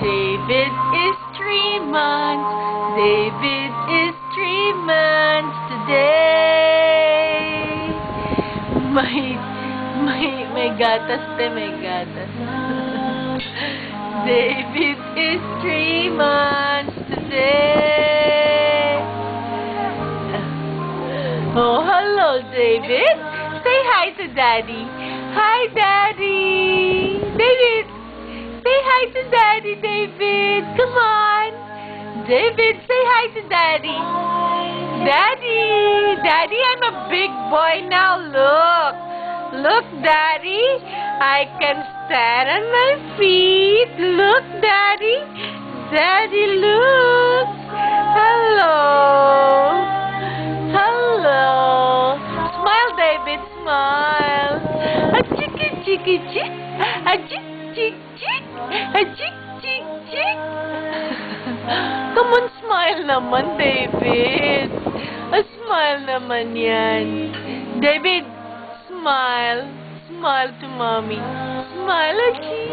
David is 3 months. David is 3 months today. May gatas may gatas. David is 3 months today. Oh, hello, David. Say hi to Daddy. Hi, Daddy. David, say hi to Daddy, David. Come on. David, say hi to Daddy. Daddy. Daddy, I'm a big boy now. Look. Look, Daddy. I can stand on my feet. Look, Daddy. Daddy, look. Hello. Hello. Smile, David. Smile. A chicky, chicky, chick. A chick, chick, chick. A chick, chick, chick. Come on, smile naman, David. A smile naman yan. David, smile. Smile to Mommy. Smile, achi.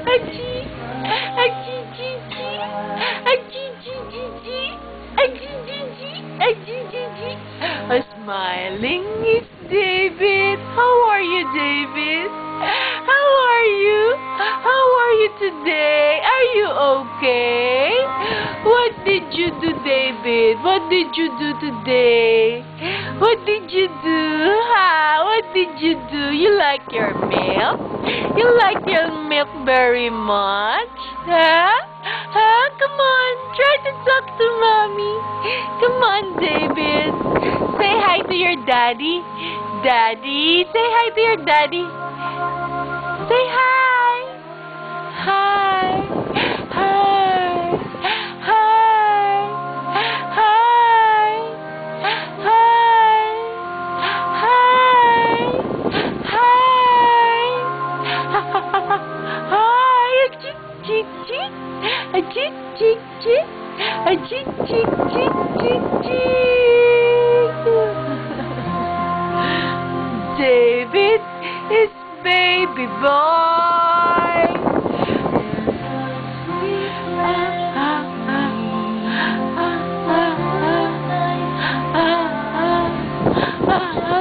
Achi. Achi, chi, chi. Achi, chi, chi, chi. Achi, chi, chi. Achi, chi, chi. A smiling is David. How are you, David? How are you? How are you today? Are you okay? What did you do, David? What did you do today? What did you do? Ha? What did you do? You like your milk? You like your milk very much? Huh? Huh? Come on. Try to talk to Mommy. Come on, David. Say hi to your daddy. Daddy. Say hi to your daddy. Say hi. Hi. Hi. Hi. Hi. Hi. Hi. Hi. Hi. A chick, chick, chick. A chick, chick, chick. A chick, chick, chick, chick, chick. David is baby boy.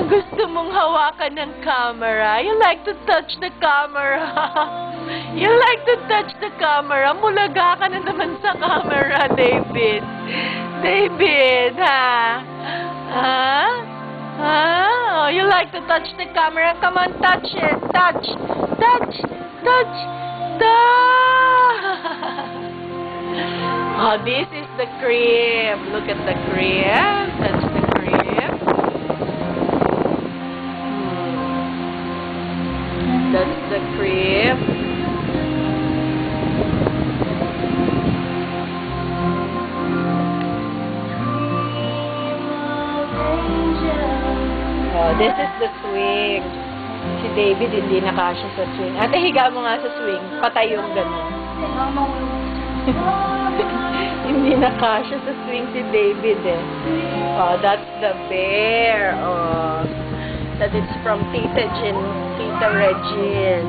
Gusto mong hawakan ng camera? You like to touch the camera? You like to touch the camera? Mulaga ka na naman sa camera, David. David, ha? Ha? Huh? Oh, you like to touch the camera? Come on, touch it. Touch. Touch. Touch. Touch. Oh, this is the crib. Look at the crib. Touch the crib. That's the crib. Oh, this is the swing. Si David hindi nakasya sa swing. Ate, higa mo nga sa swing. Patay yung gano'n. Hindi nakasya sa swing si David eh. Oh, that's the bear. Oh, that is from Tita Regine.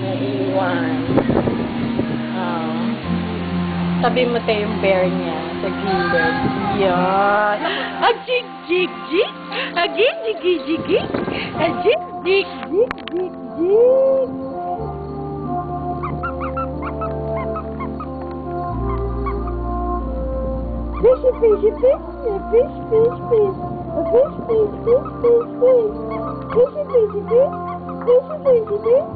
Naiwan. Oh. Sabi mo tayo yung bear niya sa gilid. Yan. A jig, jig, jig. A jig, jig, jig, jig. A jig, jig, jig, jig, jig. Fishy, fishy, fish. A fish, fish, fish. A fish, fish, fish, fish, fish. Fishy, fishy, fish. Fishy, fishy, fish.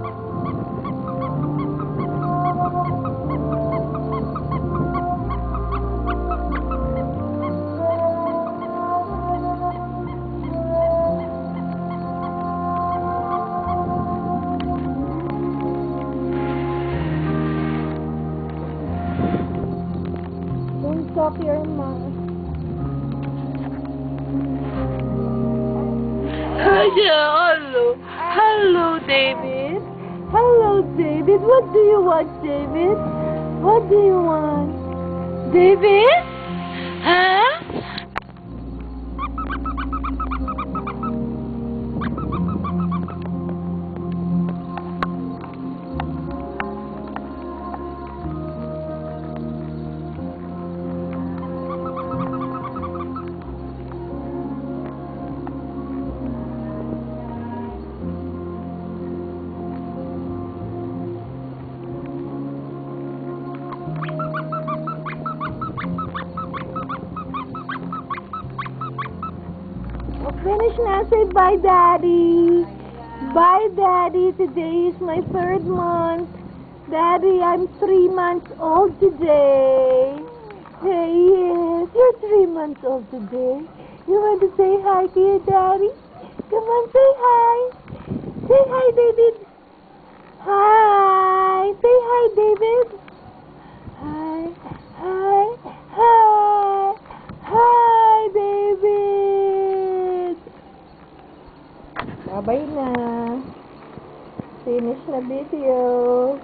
Stop your mouth. Hello. Hello, David. Hello, David. What do you want, David? What do you want? David? Huh? na. Say bye, Daddy. Bye, Daddy. Today is my 3rd month. Daddy, I'm 3 months old today. Hey, yes, you're 3 months old today. You want to say hi to your Daddy? Come on, say hi. Say hi, David. Hi. Say hi, David. Hi. Hi. Hi. Hi, David. Bye na. Finish na video.